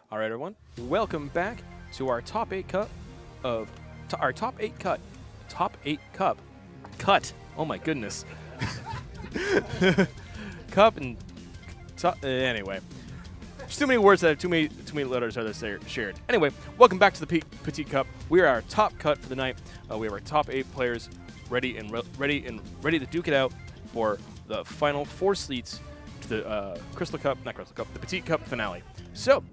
All right, everyone. Welcome back to our top 8 cup of our top 8 cut. Oh my goodness. Cup and anyway. There's too many words that have too many letters that are shared. Anyway, welcome back to the Petit Cup. We are our top cut for the night. We have our top 8 players ready to duke it out for the final 4 seats to the the Petit Cup finale. So,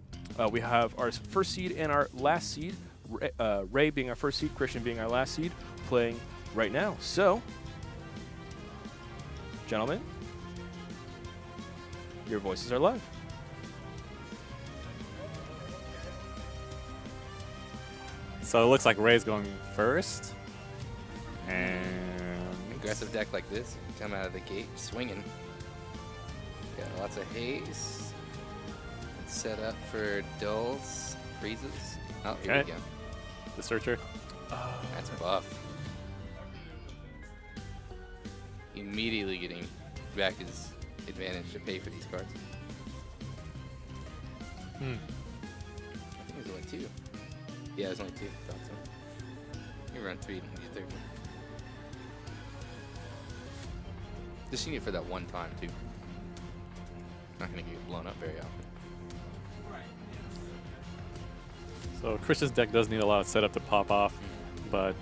we have our first seed and our last seed, Ray being our first seed, Christian being our last seed, playing right now. So, gentlemen, your voices are live. So it looks like Ray's going first. And aggressive deck like this, you come out of the gate swinging. Got lots of haste. It's set up for dulls, freezes. Oh, here we go. The searcher. That's buff. Immediately getting back his advantage to pay for these cards. I think there's only 2. Yeah, there's only 2. Thought so. You run 3 and get your third one. Just need it for that one time, too. Not going to get blown up very often. So Christian's deck does need a lot of setup to pop off, but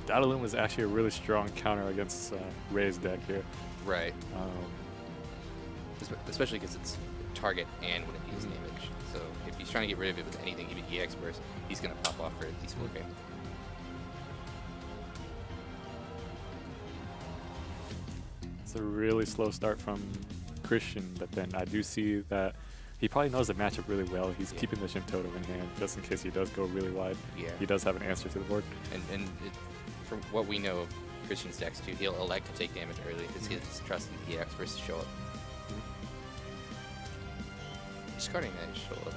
Dadaloom is actually a really strong counter against Ray's deck here. Right. Especially because it's target and when it deals damage. So if he's trying to get rid of it with anything, even EX burst, he's going to pop off for at least 4K. It's a really slow start from Christian, but then I do see that he probably knows the matchup really well. He's keeping the Shim Totem in hand just in case he does go really wide. Yeah. He does have an answer to the board. And from what we know of Christian's decks too, he'll elect to take damage early because he just trusts the EX burst to show up. Discarding that is show up.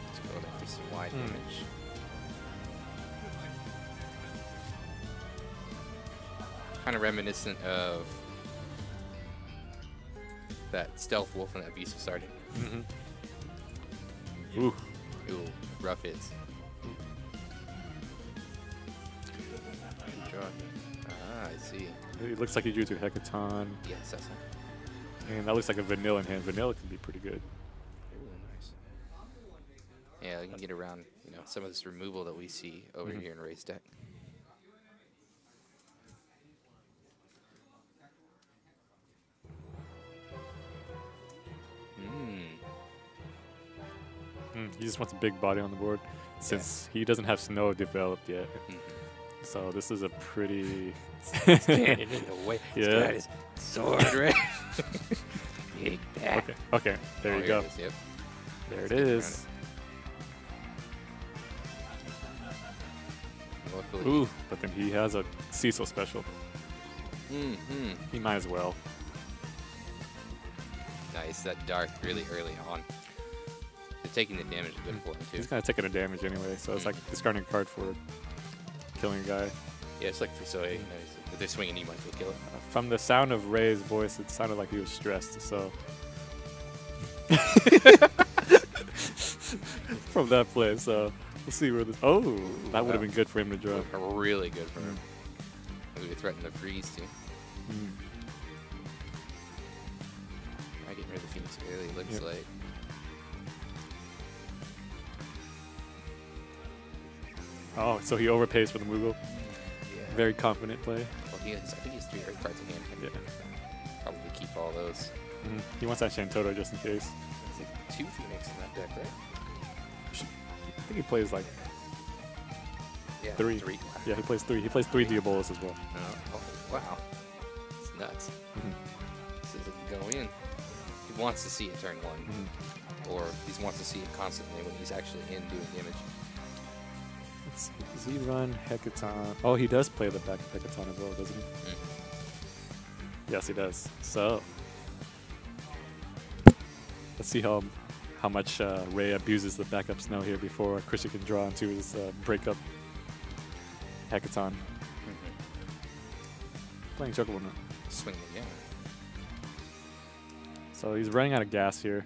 Let's go there for some wide damage. Kind of reminiscent of that Stealth Wolf and that Beast of Sardin. Ooh. Ooh, rough hits. Good draw. Ah, I see. It looks like he drew to Hecaton. Yes, that's not. And that looks like a Vanilla in hand. Vanilla can be pretty good. Ooh, nice. Yeah, we can get around, some of this removal that we see over here in Ray's deck. He just wants a big body on the board since he doesn't have Snow developed yet. So this is a pretty... Standing in the way. Yeah. He's got his sword ready. Take that. Okay, there you go. It is, yep. There Let's it get is. Luckily. Ooh, but then he has a Cecil special. He might as well. Nice, that dark really early on. Taking the damage is good for him too. He's kind of taking a damage anyway, so it's like discarding a card for killing a guy. Yeah, it's like for so if they're swinging, you might as well kill it. From the sound of Ray's voice, it sounded like he was stressed, so... From that play, so we'll see where this... Oh, that would have been good for him to draw. Really good for him. We would threaten the freeze too. I get rid of the Phoenix early, looks like. Oh, so he overpays for the Moogle. Yeah. Very confident play. Well, I think he has 3 Earth cards in hand. Yeah. Probably keep all those. He wants that Shantoto just in case. There's like 2 Phoenix in that deck, right? I think he plays like Yeah, 3. 3. Yeah, he plays 3. He plays 3 Diabolos as well. Oh, wow. It's nuts. This doesn't go in. He wants to see it turn 1. Or he wants to see it constantly when he's actually in doing damage. Let's see. Does he run Hecaton? Oh, he does play the back of Hecaton as well, doesn't he? Yes, he does. So, let's see how much Ray abuses the backup Snow here before Christian can draw into his breakup Hecaton. Playing Chocobo now. Swing it again. So he's running out of gas here.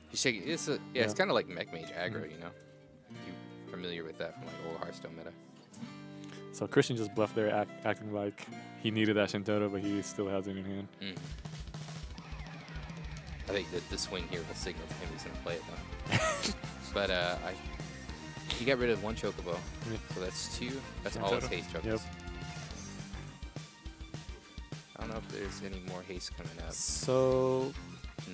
He's shaking. It's kind of like Mech Mage aggro, you know. You familiar with that from like old Hearthstone meta? So Christian just bluffed there, acting like he needed that Shintoto, but he still has it in hand. I think that the swing here will signal to him he's going to play it though. But he got rid of one Chocobo, so that's 2. That's all his haste chocobos. Yep. I don't know if there's any more haste coming up. So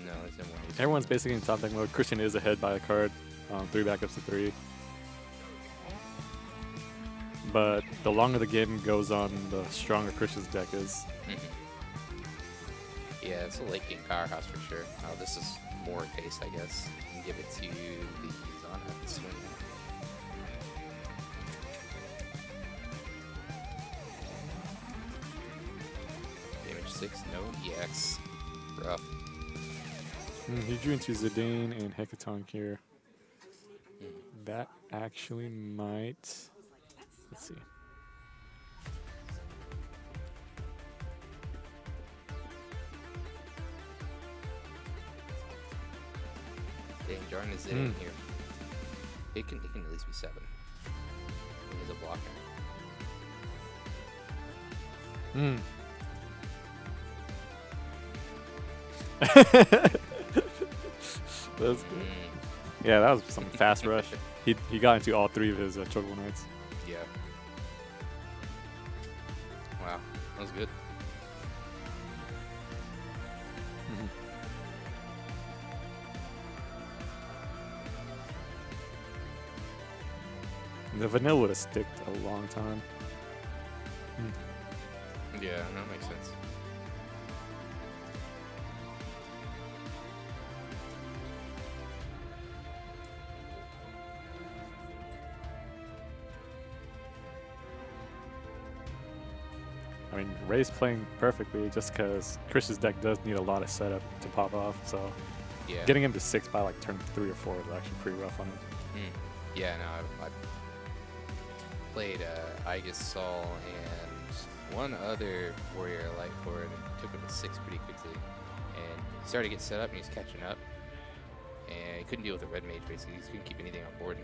No, there's no more haste. everyone's basically in top deck mode. Christian is ahead by a card, 3 backups to 3. But the longer the game goes on, the stronger Christian's deck is. Yeah, it's a late game powerhouse for sure. Oh, this is more haste, I guess. And give it to the Zana to swing. Damage 6, no EX. Rough. He drew into Zidane and Hecatonk here. That actually might. Let's see. Dang, Jordan is in here. It can at least be 7. He has a blocker. That's good. Yeah, that was some fast rush. He got into all 3 of his Chocobo Knights. Yeah. Wow, that was good. The vanilla would have sticked a long time. Yeah, that makes sense. I mean, Ray's playing perfectly just because Chris's deck does need a lot of setup to pop off. So Yeah. getting him to 6 by like turn 3 or 4 is actually pretty rough on him. Yeah, no, I played Aegis Sol and one other warrior light forward and took him to 6 pretty quickly. And he started to get set up and he was catching up. And he couldn't deal with the red mage basically. He couldn't keep anything on board.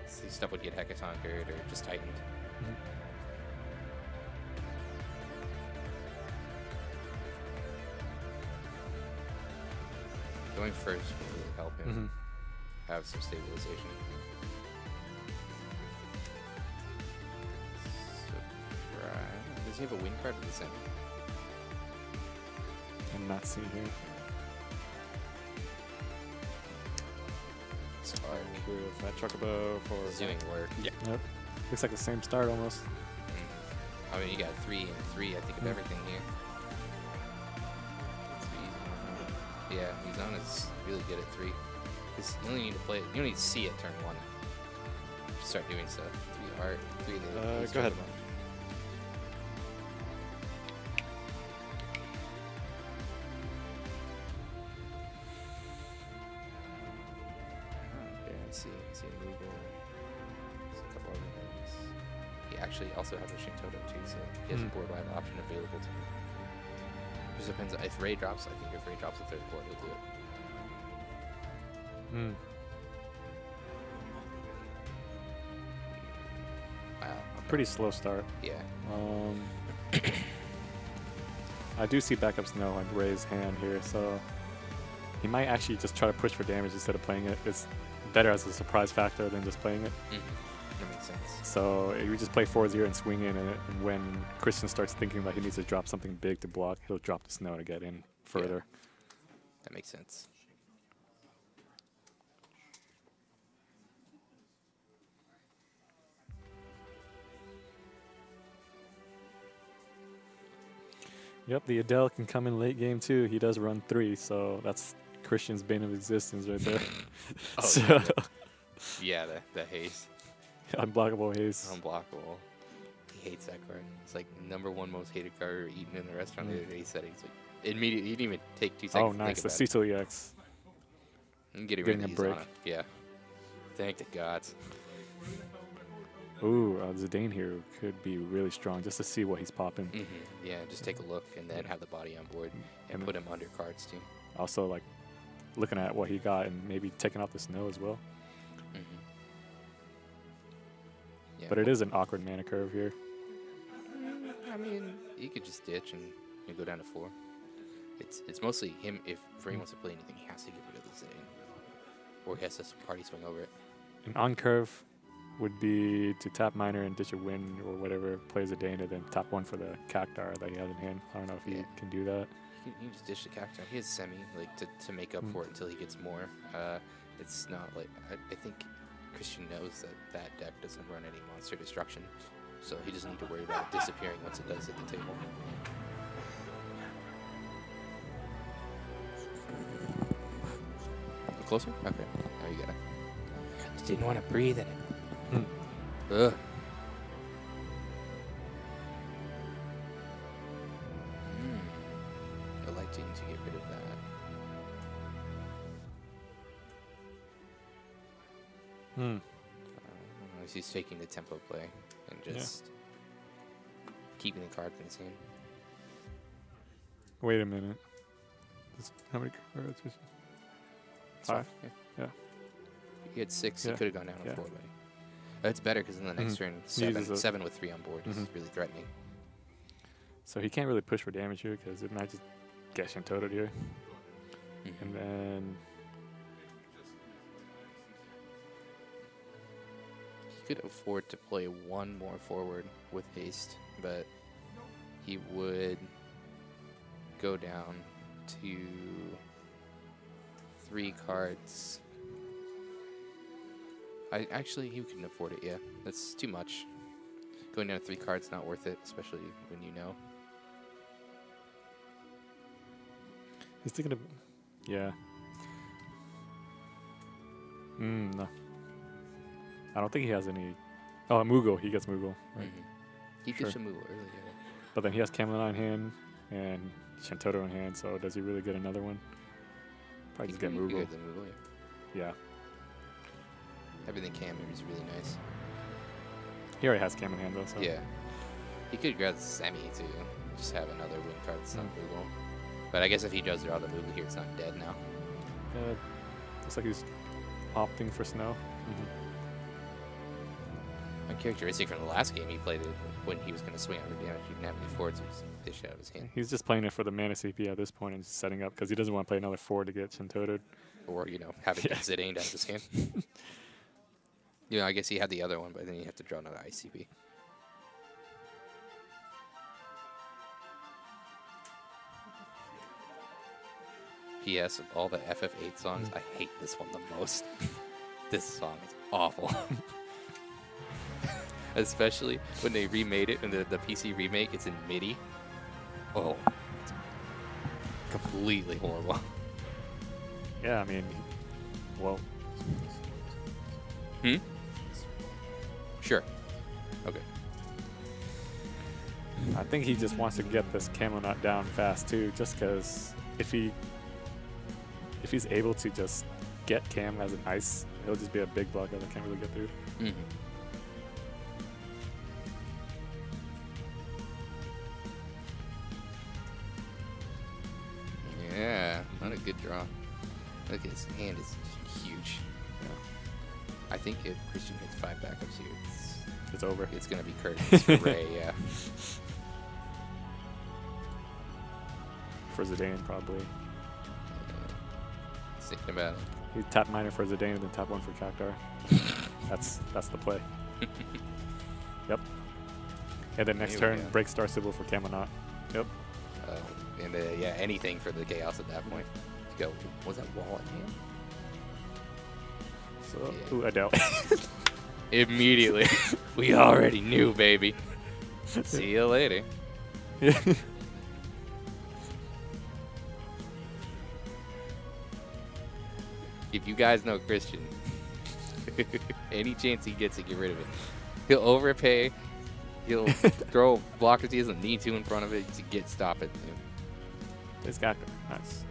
So his stuff would get Hecatonkered or just tightened. Going first will really help him have some stabilization. Surprise. Does he have a win card at the center? I'm not seeing here. Spark. With that Chocobo for. He's doing work. Yep. Looks like the same start almost. I mean, you got 3 and 3, I think, of everything here. Yeah, Mizuna's really good at 3. Because you only need to play it, you don't need to see it turn 1. Just start doing stuff. 3 art, 3 of the. Go ahead. Okay, I see Moogle. There's a couple other things. He actually also has a Shintoto too, so he has a board wide option available to him. Just depends. If Ray drops, I think if Ray drops the 3rd board, he'll do it. Wow. Okay. Pretty slow start. Yeah. I do see backups now, like Ray's hand here, so he might actually just try to push for damage instead of playing it. It's better as a surprise factor than just playing it. That makes sense. So you just play 4-0 and swing in, and when Christian starts thinking that he needs to drop something big to block, he'll drop the snow to get in further. That makes sense. Yep, the Adele can come in late game too. He does run 3, so that's Christian's bane of existence right there. Oh, So yeah, the haste. unblockable haste. Unblockable. He hates that card. It's like #1 most hated card eaten in the restaurant the other day. He said it's like immediately. He didn't even take 2 seconds. Oh, nice. To The think Cecil EX. about it. Getting rid Getting of a these break. on it. Yeah. Thank the gods. Ooh, Zidane here could be really strong just to see what he's popping. Yeah, just take a look and then have the body on board and put him under cards too. Also, like, looking at what he got and maybe taking off the snow as well. Yeah, but it is an awkward mana curve here. I mean, you could just ditch and you go down to 4. It's mostly him. If Frey wants to play anything, he has to get rid of the Zidane. Or he has to party swing over it. An on curve would be to tap Miner and ditch a win or whatever, play Zidane, and then tap 1 for the Cactar that he has in hand. I don't know if he can do that. You can just ditch the Cactar. He has Semi like to make up for it until he gets more. It's not like I think Christian knows that deck doesn't run any monster destruction, so he doesn't need to worry about it disappearing once it does hit the table. Closer? Okay. There you go. Just didn't want to breathe in it. Ugh. Electing to get rid of that. He's taking the tempo play and just keeping the card in his hand. Wait a minute. How many cards is it? 5? Yeah. He had 6. Yeah. He could have gone down to 4, buddy. That's better because in the next turn, 7 with 3 on board is really threatening. So he can't really push for damage here because it might just get Shintoted here. And then he could afford to play 1 more forward with haste, but he would go down to 3 cards. Actually, he couldn't afford it, yeah. That's too much. Going down to 3 cards, not worth it, especially when you know. he's thinking of, yeah. No. I don't think he has any. Oh, Moogle. He gets Moogle. Right? He did some Moogle earlier. But then he has Camelot in hand and Shantoto in hand, so does he really get another one? Probably just get Moogle. Yeah. Everything Cam is really nice. He already has Cam in hand, though. So. Yeah. He could grab the Semi, too. Just have another win card that's not Moogle. But I guess if he does draw the Moogle here, it's not dead now. Looks like he's opting for Snow. Uncharacteristic from the last game, he played it when he was going to swing out the damage. He didn't have any forwards, so he just dished out of his hand. He's just playing it for the mana CP at this point and just setting up because he doesn't want to play another 4 to get Shintoted. Or, you know, having Zidane out of his hand. You know, I guess he had the other one, but then you have to draw another ICP. P.S. Of all the FF8 songs, I hate this one the most. This song is awful. Especially when they remade it, and the PC remake, it's in MIDI. Oh. It's completely horrible. Yeah, I mean, well. Sure. Okay. I think he just wants to get this Camelot down fast, too, just because if he's able to just get Cam as an ice, he'll just be a big blocker that can't really get through. Yeah, not a good draw. Look, his hand is huge. Yeah. I think if Christian hits 5 backups here, It's over. it's going to be curtains for Ray, yeah. For Zidane, probably. Thinking about it. He tap Miner for Zidane and then tap 1 for Cactar. That's the play. Yep. And then next turn, break Star Sybil for Camelot. Yep. And yeah, anything for the Chaos at that point. Go. Was that wall at hand? So, Yeah. ooh, Adele. Immediately. We already knew, baby. See you later. Yeah. If you guys know Christian, any chance he gets to get rid of it, he'll overpay. He'll throw blockers he doesn't need to in front of it to stop it. It's Cactar. Nice.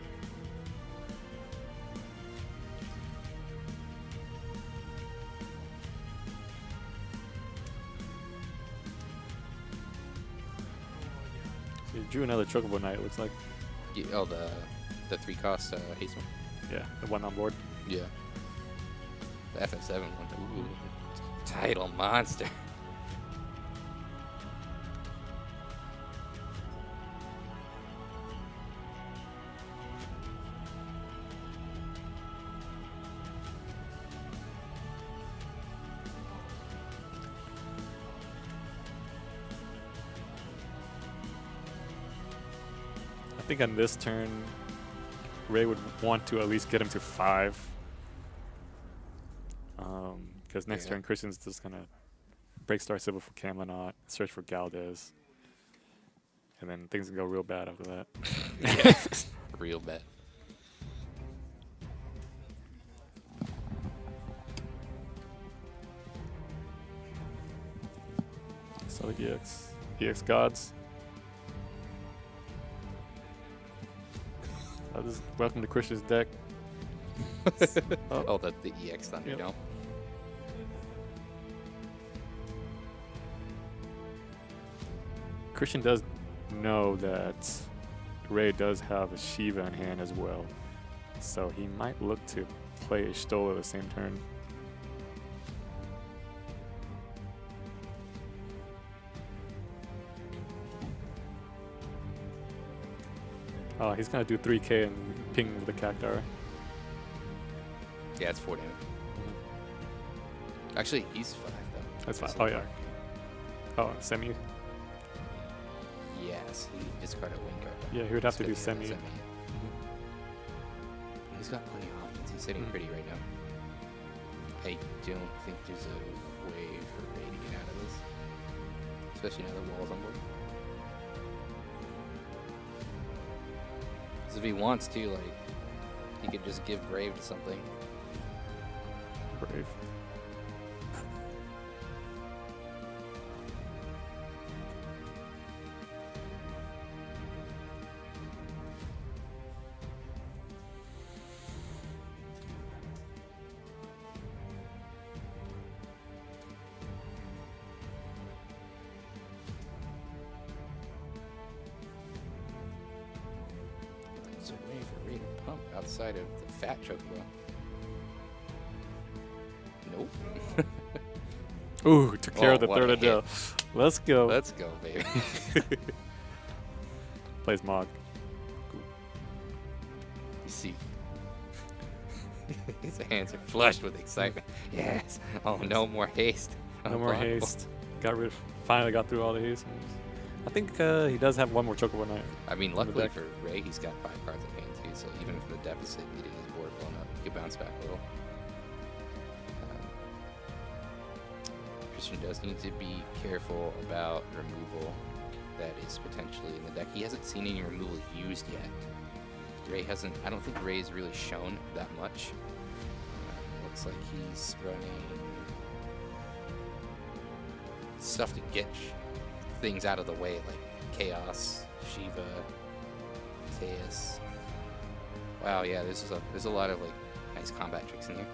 He drew another Chocobo Knight, it looks like. Oh, the 3-cost haste one. Yeah, the one on board. Yeah. The FF7 one. Ooh. Title monster. I think on this turn, Ray would want to at least get him to 5. Because next turn, Christian's just going to break Star Sybil for Camelot, search for Galdes. And then things can go real bad after that. Yeah, real bad. So EX Gods. Welcome to Christian's deck. Oh, the EX Thunderdome. Yep. Christian does know that Ray does have a Shiva in hand as well, so he might look to play a Stola the same turn. Oh, he's gonna do 3k and ping with the Cactuar. Yeah, it's 4 damage. Actually, he's 5 though. That's 5. It's Oh like yeah. Oh, semi. Yes, he discarded a wing card. Yeah, he would have to do He's got semi. the He's got plenty of options. He's sitting pretty right now. I don't think there's a way for Ray to get out of this, especially now the wall's on board. Because if he wants to, like, he could just give Brave to something. Brave. There's a way for Ray to pump outside of the fat chocobo. Nope. Ooh, took care of the what a third hit. Adele. Let's go. Let's go, baby. Plays Mog. You see, his hands are flushed with excitement. Yes. Oh, no more haste. No more Unblockable. haste. Finally got through all the haste moves. I think he does have one more Chocobo Knight. I mean, the luckily deck. for Ray, he's got 5 cards in hand too, so even from the deficit, getting his board blown up, he could bounce back a little. Christian does need to be careful about removal that is potentially in the deck. He hasn't seen any removal used yet. Ray hasn't, I don't think Ray's really shown that much. Looks like he's running stuff to get things out of the way, like Chaos, Shiva, Teus. Wow, yeah, there's a lot of like nice combat tricks in here.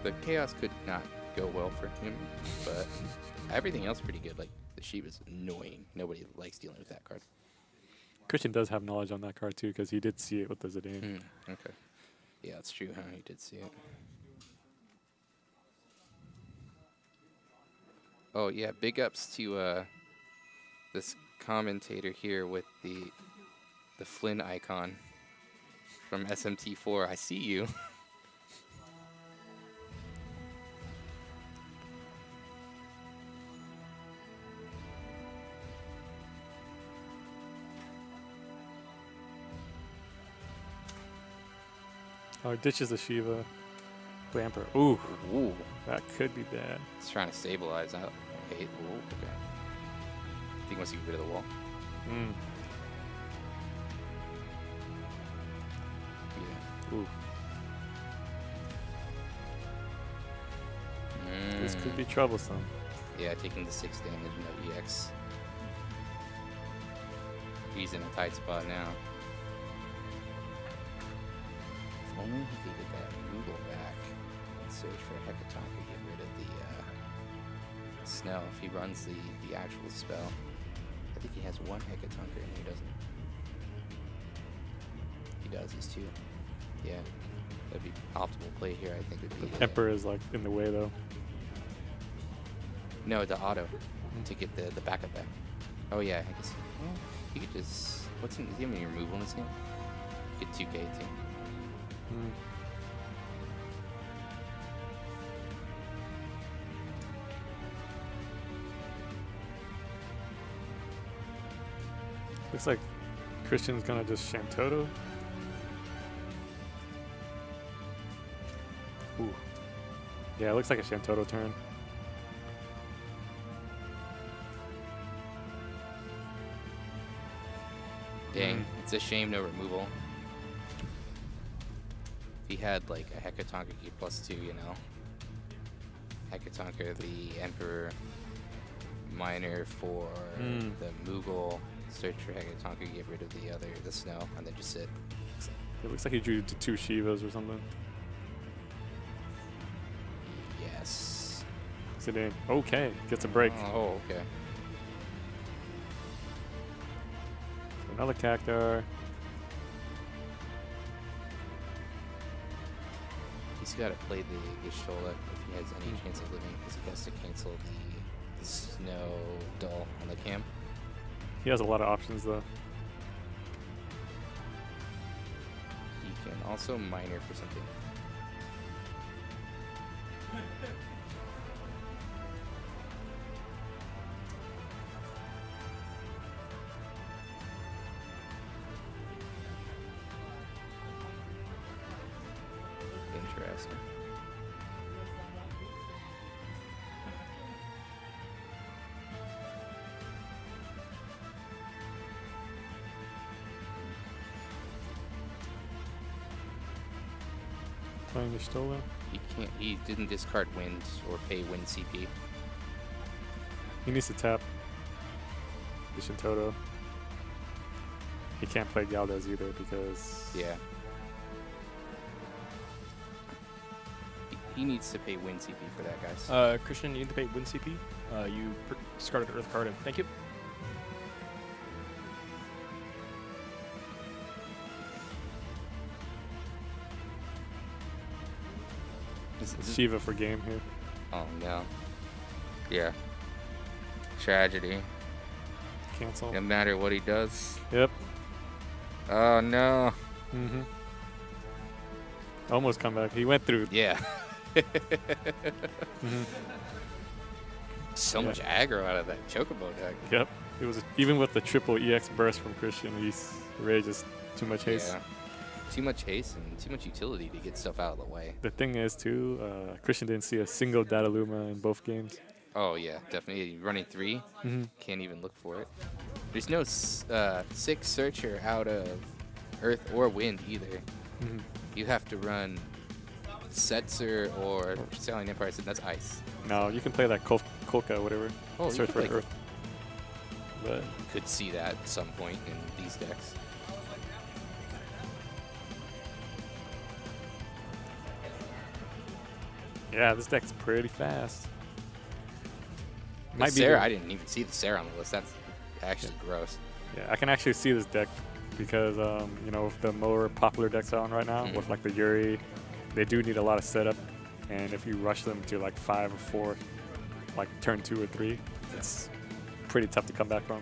The Chaos could not go well for him, but everything else pretty good. Like the Shiva's annoying. Nobody likes dealing with that card. Christian does have knowledge on that card too, because he did see it with the Zidane. Okay. Yeah, that's true, huh? You did see it. Oh, yeah, big ups to this commentator here with the Flynn icon from SMT4. I see you. Oh, ditches the Shiva. Blamper. Ooh, Ooh. that could be bad. It's trying to stabilize out. Hey, ooh, okay. I think he wants to get rid of the wall. Yeah. Ooh, Mm. this could be troublesome. Yeah, taking the 6 damage, no EX. He's in a tight spot now. If only he could get that Moogle back and search for a Hecatonka, get rid of the Snell if he runs the actual spell. I think think he has one Hecatonker and he doesn't. He does, he's 2. Yeah. That'd be optimal play here, I think. Would be, Emperor is like in the way though. No, the auto to get the backup back. Oh yeah, I guess. Well, you could just. What's in? Is he have any removal in this game? Get 2K too. Mm. Looks like Christian's gonna just Shantoto. Ooh. Yeah, it looks like a Shantoto turn. Dang, it's a shame no removal. If he had like a Hecatonker get +2, you know. Hecatonker, the Emperor, Minor for the Moogle, search for Hecatonker, get rid of the snow, and then just sit. It looks like he drew 2 Shivas or something. Yes. Sit in. Okay, gets a break. Oh, okay. Another Cactar. He's got to play the Gishtola if he has any chance of living, because he has to cancel the Snow Dull on the cam. He has a lot of options though. He can also Minor for something. Interesting. Playing the Stola. He can't. He didn't discard Wind or pay Wind CP. He needs to tap the Shantoto. He can't play Galdes either because Yeah. He needs to pay Wind CP for that, guys. Christian, you need to pay win CP. You discarded an Earth card, and thank you. Shiva for game here. Oh no. Yeah. Tragedy. Cancel. No matter what he does. Yep. Oh no. Mm-hmm. Almost come back. He went through. Yeah. Mm-hmm. So much aggro out of that Chocobo deck. Yep. It was even with the triple EX burst from Christian. He's really just too much haste. Yeah. Too much haste and too much utility to get stuff out of the way. The thing is too, Christian didn't see a single Dataluma in both games. Oh yeah, definitely running 3. Can't even look for it. There's no 6 searcher out of Earth or Wind either. You have to run Setzer or Sailing Empire, so that's Ice. No, you can play that Kolka, whatever. Oh, search for Earth. But you could see that at some point in these decks. yeah, this deck's pretty fast. The Sarah, I didn't even see the Sarah on the list. That's actually gross. Yeah, I can actually see this deck because you know, with the more popular decks on right now, with like the Yuri, they do need a lot of setup, and if you rush them to like 5 or 4, like turn 2 or 3, it's pretty tough to come back from.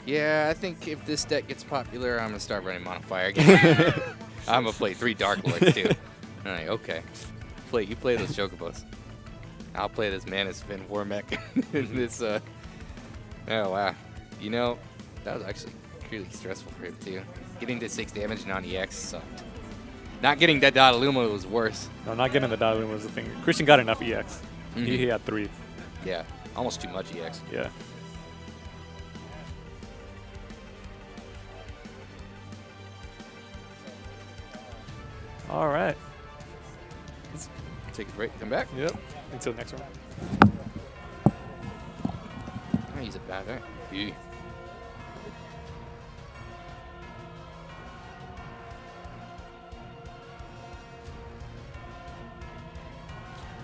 Yeah, I think if this deck gets popular, I'm gonna start running Monofire again. I'm gonna play 3 Dark Lords too. All right, okay. You play those Chocobos. I'll play this Mana Spin Warmech. This oh wow. You know, that was actually really stressful for him too. Getting to 6 damage non-EX sucked. Not getting that Dataluma was worse. No, not getting the Dataluma was the thing. Christian got enough EX. He had 3. Yeah, almost too much EX. Yeah. All right. Let's take a break. Come back. Yep. Until next round. He's a bad guy. Yeah.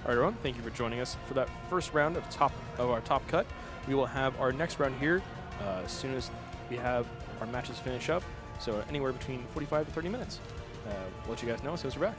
All right, everyone. Thank you for joining us for that first round of our top cut. We will have our next round here as soon as we have our matches finish up. So anywhere between 45 to 30 minutes. We'll let you guys know as soon as we're back.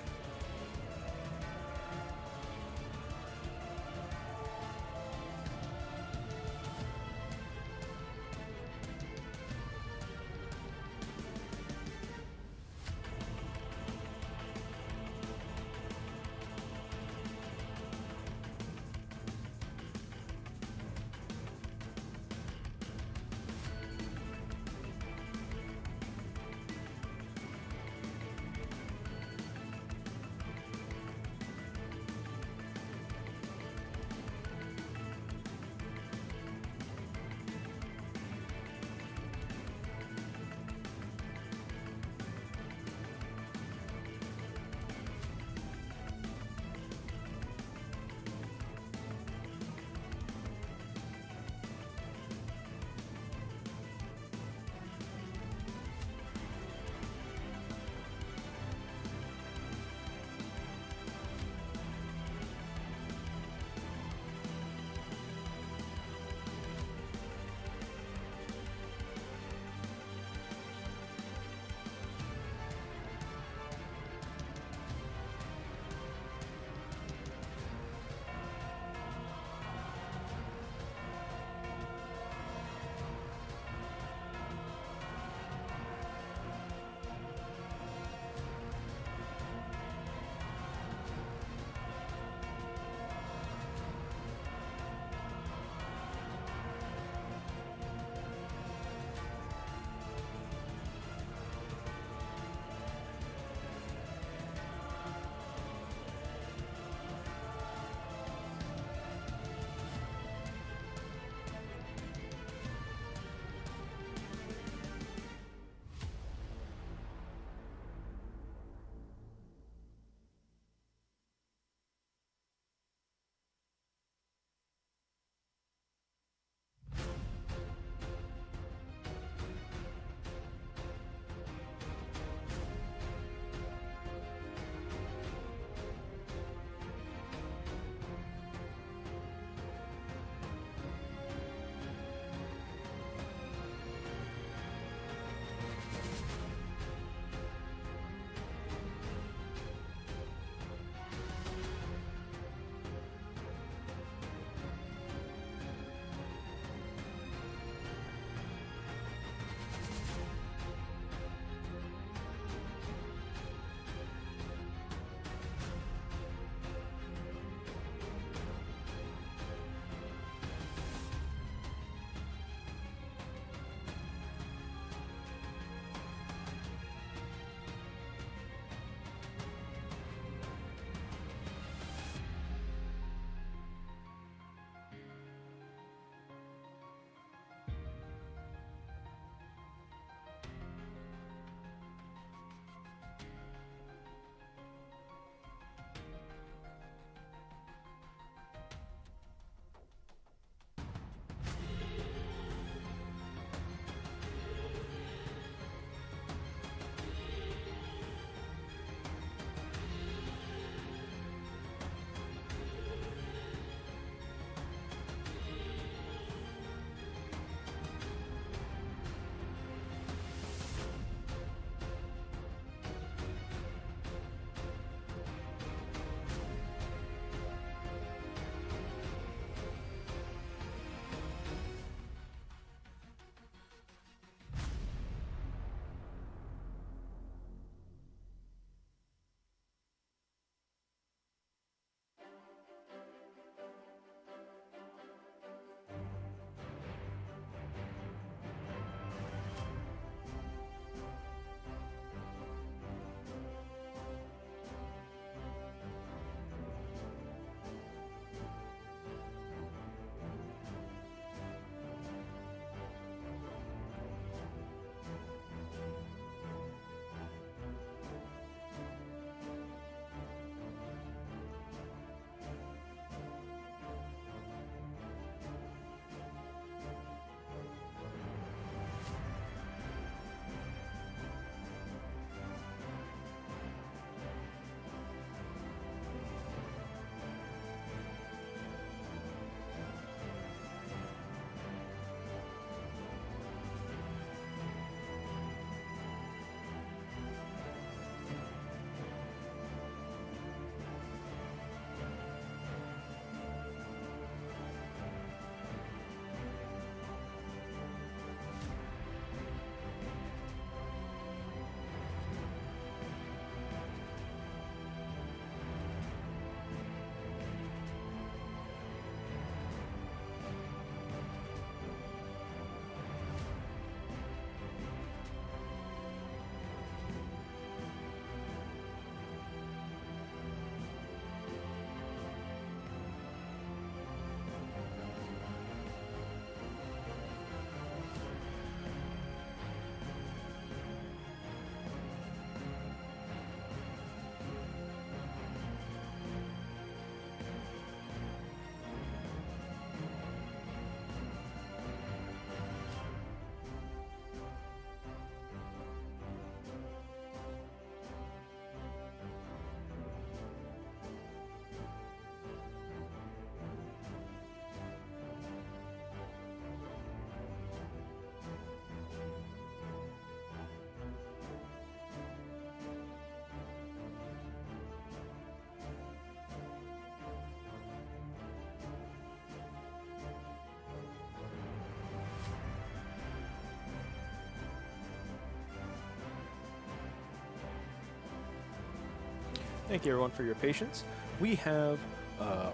Thank you, everyone, for your patience. We have our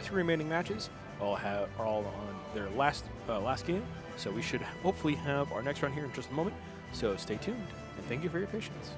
3 remaining matches are all on their last game, so we should hopefully have our next round here in just a moment. So stay tuned, and thank you for your patience.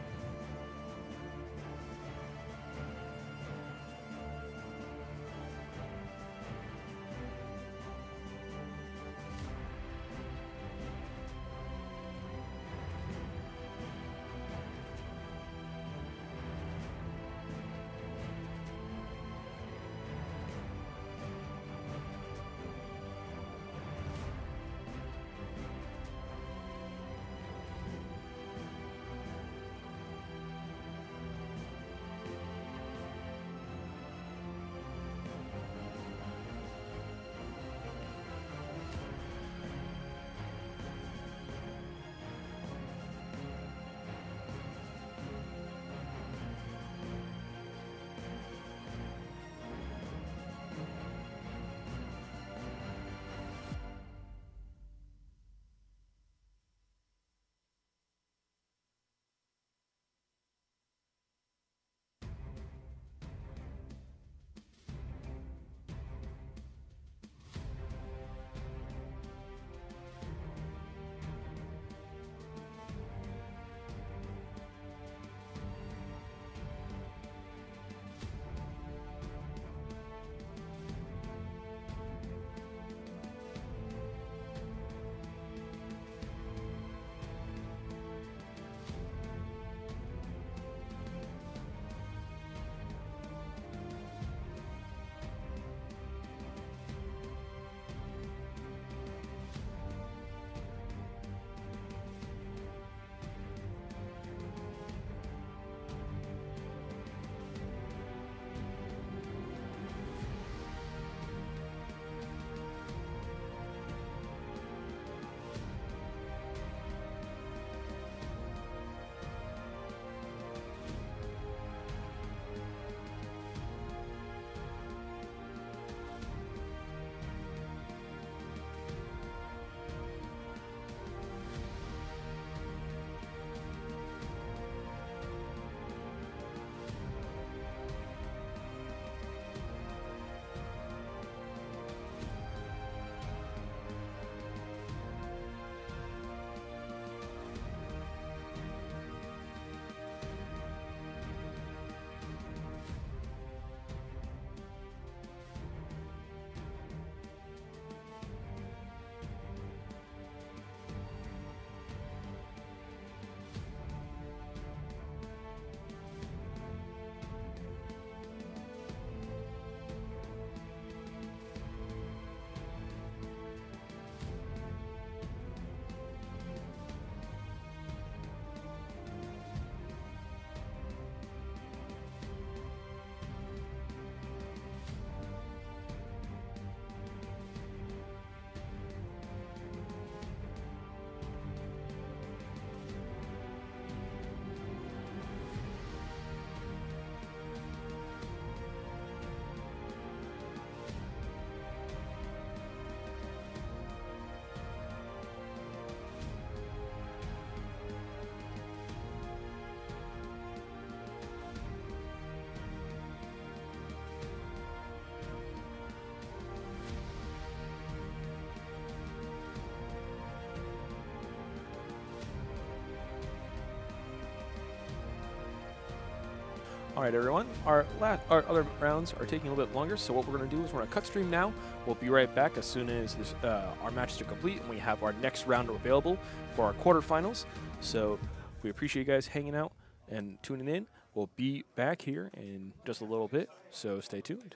All right, everyone. Our other rounds are taking a little bit longer, so what we're going to do is we're going to cut stream now. We'll be right back as soon as our matches are complete and we have our next round available for our quarterfinals. So we appreciate you guys hanging out and tuning in. We'll be back here in just a little bit, so stay tuned.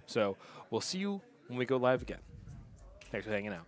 So we'll see you when we go live again. Thanks for hanging out.